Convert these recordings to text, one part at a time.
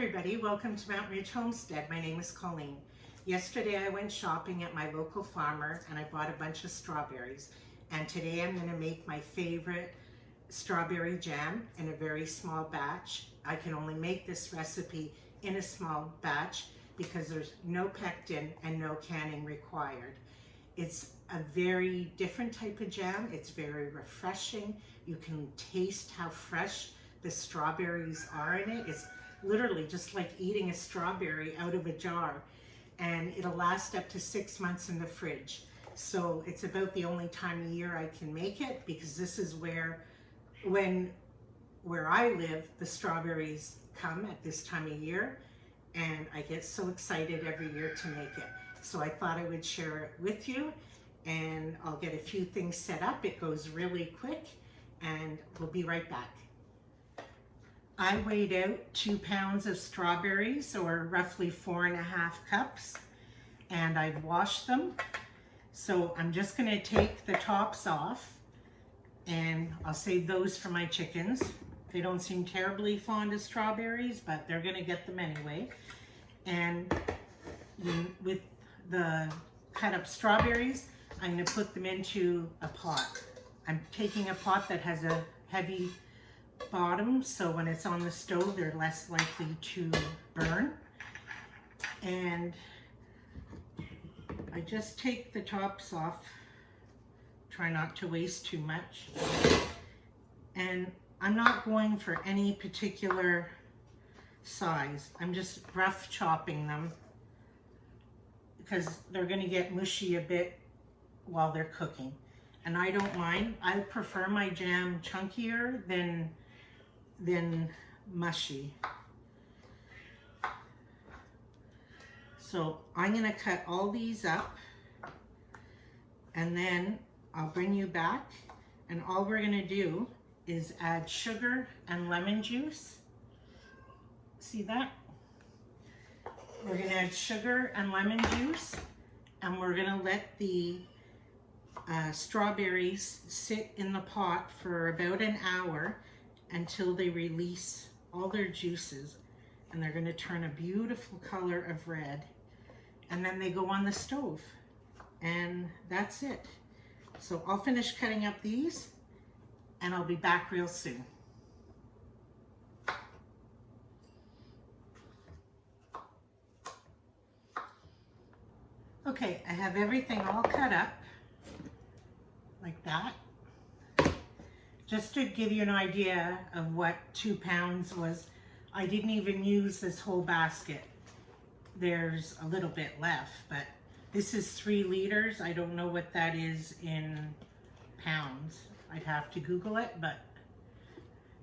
everybody, welcome to Mountain Ridge Homestead. My name is Colleen. Yesterday I went shopping at my local farmer and I bought a bunch of strawberries. And today I'm going to make my favorite strawberry jam in a very small batch. I can only make this recipe in a small batch because there's no pectin and no canning required. It's a very different type of jam. It's very refreshing. You can taste how fresh the strawberries are in it. It's literally just like eating a strawberry out of a jar, and it'll last up to 6 months in the fridge. So it's about the only time of year I can make it, because this is where I live, the strawberries come at this time of year, and I get so excited every year to make it. So I thought I would share it with you, and I'll get a few things set up. It goes really quick, and we'll be right back. I weighed out 2 pounds of strawberries, or roughly 4.5 cups, and I've washed them. So I'm just going to take the tops off, and I'll save those for my chickens. They don't seem terribly fond of strawberries, but they're going to get them anyway. And with the cut up strawberries, I'm going to put them into a pot. I'm taking a pot that has a heavy bottom, so when it's on the stove they're less likely to burn. And I just take the tops off, try not to waste too much, and I'm not going for any particular size. I'm just rough chopping them because they're going to get mushy a bit while they're cooking, and I don't mind. I prefer my jam chunkier than mushy. So I'm going to cut all these up, and then I'll bring you back, and all we're going to do is add sugar and lemon juice. See that? We're going to add sugar and lemon juice, and we're going to let the strawberries sit in the pot for about an hour until they release all their juices, and they're going to turn a beautiful color of red, and then they go on the stove, and that's it. So I'll finish cutting up these and I'll be back real soon. Okay, I have everything all cut up like that. Just to give you an idea of what 2 pounds was, I didn't even use this whole basket. There's a little bit left, but this is 3 liters. I don't know what that is in pounds. I'd have to Google it, but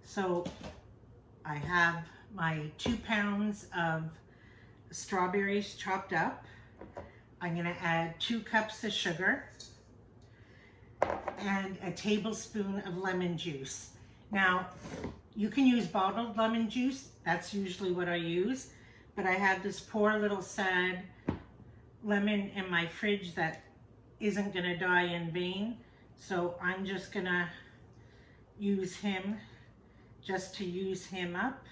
so I have my 2 pounds of strawberries chopped up. I'm gonna add 2 cups of sugar and a tablespoon of lemon juice. Now, you can use bottled lemon juice. That's usually what I use, but I have this poor little sad lemon in my fridge that isn't gonna die in vain, so I'm just gonna use him just to use him up.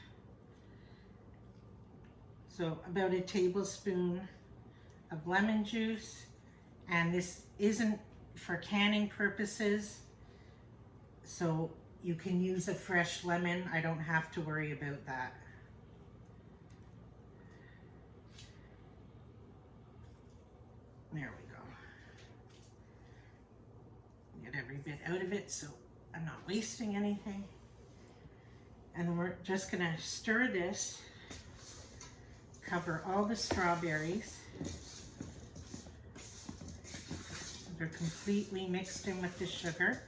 So about a tablespoon of lemon juice, and this isn't for canning purposes, so you can use a fresh lemon. I don't have to worry about that. There we go. Get every bit out of it so I'm not wasting anything. And then we're just gonna stir this, cover all the strawberries. They're completely mixed in with the sugar.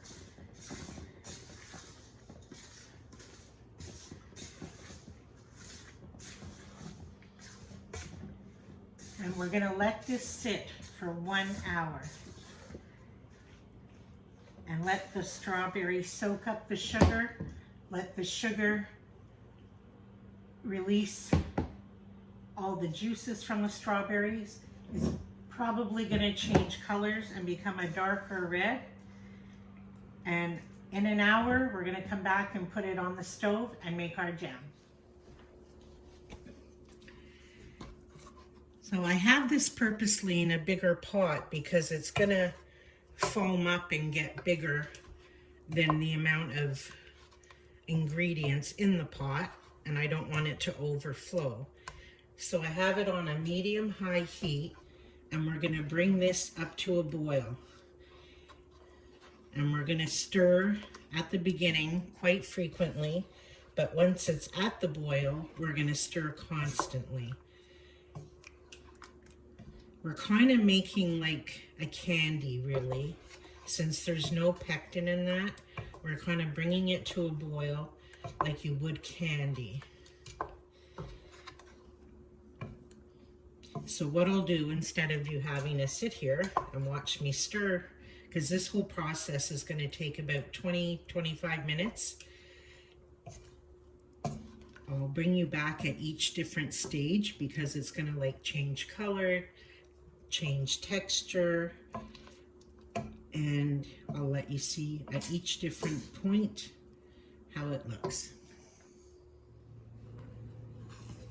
And we're going to let this sit for 1 hour and let the strawberries soak up the sugar. Let the sugar release all the juices from the strawberries. It's probably going to change colors and become a darker red. And in an hour, we're going to come back and put it on the stove and make our jam. So I have this purposely in a bigger pot because it's gonna foam up and get bigger than the amount of ingredients in the pot, and I don't want it to overflow. So I have it on a medium-high heat, and we're gonna bring this up to a boil. And we're gonna stir at the beginning quite frequently, but once it's at the boil, we're gonna stir constantly. We're kind of making like a candy, really. Since there's no pectin in that, we're kind of bringing it to a boil like you would candy. So what I'll do, instead of you having to sit here and watch me stir, because this whole process is going to take about 20-25 minutes, I'll bring you back at each different stage because it's going to like change color, change texture, and I'll let you see at each different point how it looks.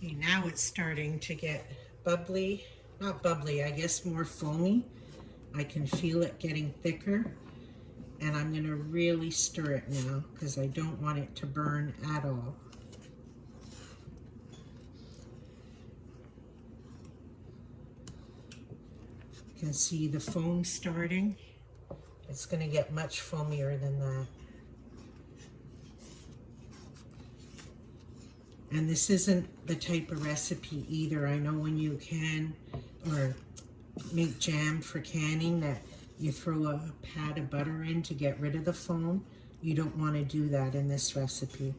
Okay, now it's starting to get bubbly, not bubbly, I guess more foamy. I can feel it getting thicker, and I'm going to really stir it now because I don't want it to burn at all. You can see the foam starting. It's going to get much foamier than that. And this isn't the type of recipe either. I know when you can or make jam for canning that you throw a pat of butter in to get rid of the foam. You don't want to do that in this recipe.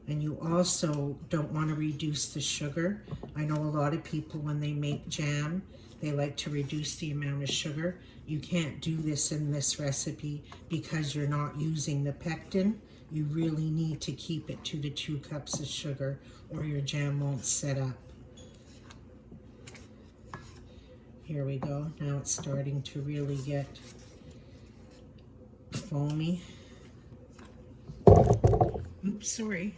And you also don't want to reduce the sugar. I know a lot of people when they make jam, they like to reduce the amount of sugar. You can't do this in this recipe because you're not using the pectin. You really need to keep it 2 to 2 cups of sugar or your jam won't set up. Here we go. Now it's starting to really get foamy. Oops, sorry.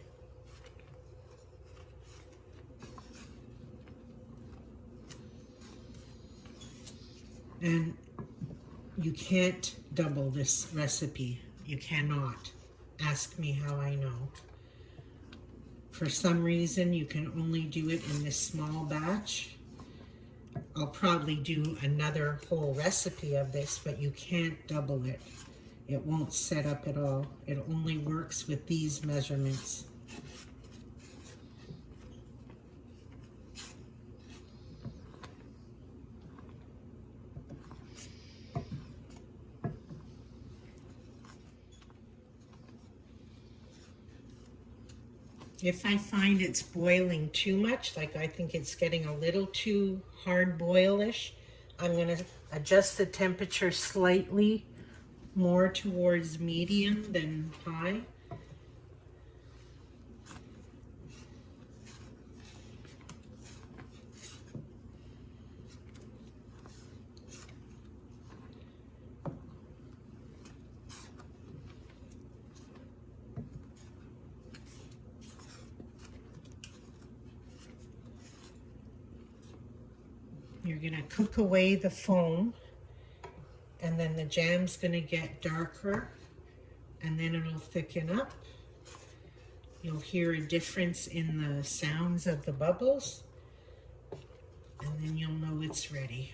And you can't double this recipe. You cannot. Ask me how I know. For some reason, you can only do it in this small batch. I'll probably do another whole recipe of this, but you can't double it. It won't set up at all. It only works with these measurements. If I find it's boiling too much, like I think it's getting a little too hard boilish, I'm going to adjust the temperature slightly more towards medium than high. You're going to cook away the foam, and then the jam's going to get darker, and then it'll thicken up. You'll hear a difference in the sounds of the bubbles, and then you'll know it's ready.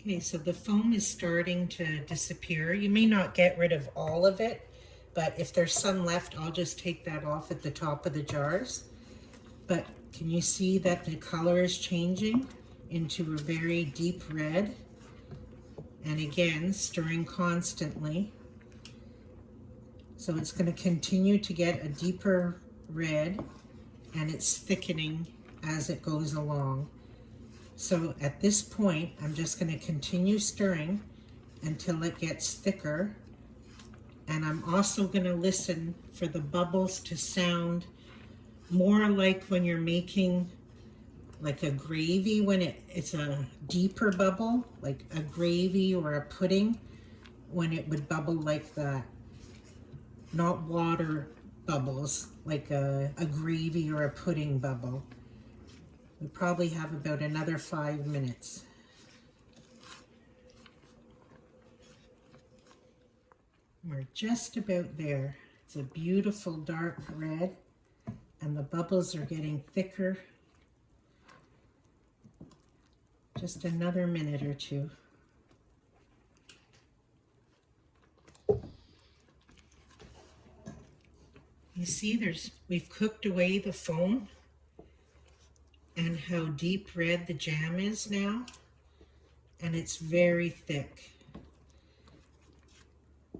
Okay, so the foam is starting to disappear. You may not get rid of all of it, but if there's some left, I'll just take that off at the top of the jars. But can you see that the color is changing into a very deep red? And again, stirring constantly. So it's going to continue to get a deeper red, and it's thickening as it goes along. So at this point, I'm just going to continue stirring until it gets thicker. And I'm also going to listen for the bubbles to sound more like when you're making like a gravy, when it's a deeper bubble, like a gravy or a pudding, when it would bubble like that. Not water bubbles, like a gravy or a pudding bubble. We probably have about another 5 minutes. We're just about there. It's a beautiful dark red, and the bubbles are getting thicker. Just another minute or two. You see, we've cooked away the foam and how deep red the jam is now, and it's very thick.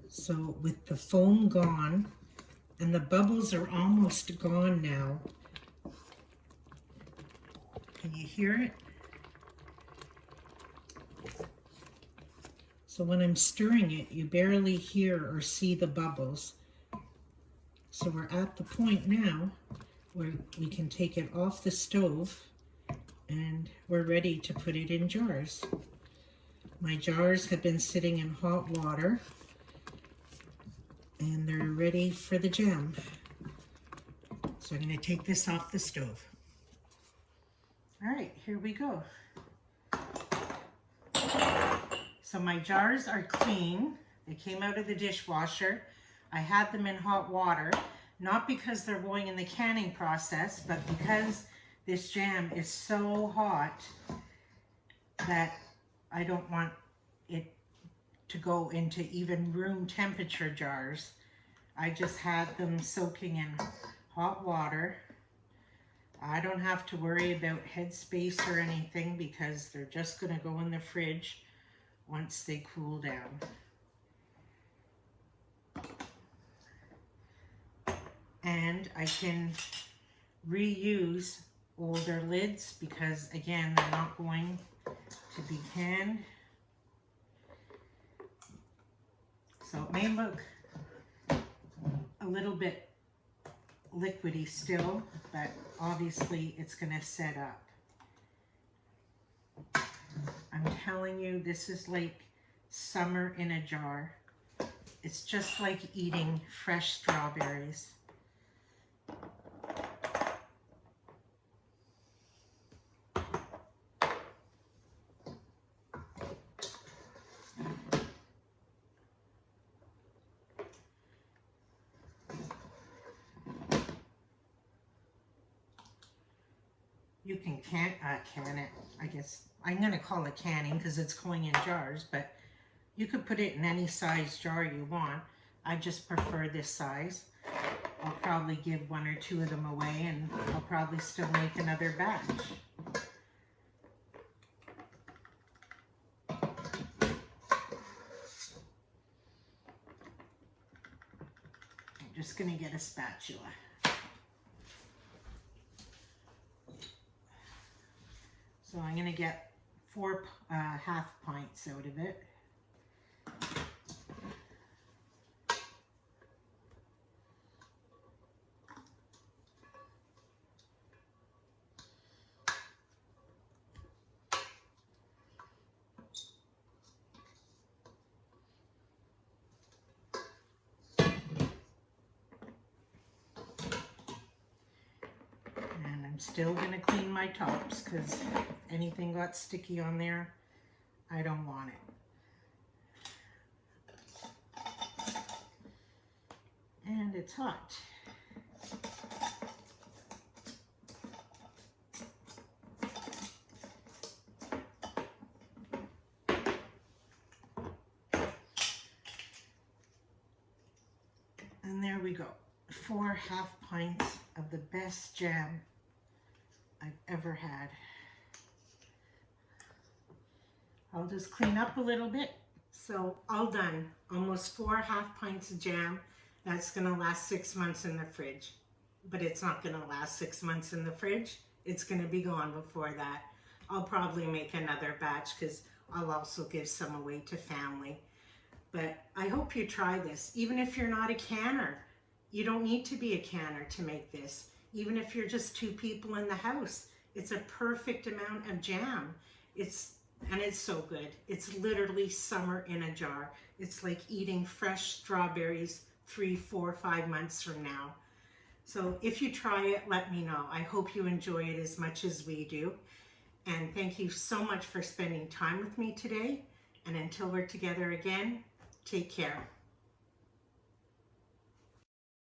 So with the foam gone, and the bubbles are almost gone now. Can you hear it? So when I'm stirring it, you barely hear or see the bubbles. So we're at the point now where we can take it off the stove and we're ready to put it in jars. My jars have been sitting in hot water and they're ready for the jam. So I'm going to take this off the stove. All right, here we go. So my jars are clean. They came out of the dishwasher. I had them in hot water, not because they're going in the canning process, but because this jam is so hot that I don't want it to go into even room temperature jars. I just had them soaking in hot water. I don't have to worry about headspace or anything because they're just going to go in the fridge once they cool down. And I can reuse older lids because, again, they're not going to be canned. So it may look a little bit liquidy still, but obviously it's going to set up. I'm telling you, this is like summer in a jar. It's just like eating fresh strawberries. You can can it. I guess I'm going to call it canning because it's going in jars, but you could put it in any size jar you want. I just prefer this size. I'll probably give 1 or 2 of them away, and I'll probably still make another batch. I'm just going to get a spatula. So I'm going to get 4 half pints out of it. I'm still going to clean my tops because anything got sticky on there, I don't want it. And it's hot. And there we go. 4 half pints of the best jam I've ever had. I'll just clean up a little bit. So all done, almost 4 half pints of jam. That's gonna last 6 months in the fridge, but it's not gonna last 6 months in the fridge. It's gonna be gone before that. I'll probably make another batch because I'll also give some away to family. But I hope you try this. Even if you're not a canner, you don't need to be a canner to make this. Even if you're just 2 people in the house, it's a perfect amount of jam. And it's so good. It's literally summer in a jar. It's like eating fresh strawberries 3, 4, 5 months from now. So if you try it, let me know. I hope you enjoy it as much as we do. And thank you so much for spending time with me today. And until we're together again, take care.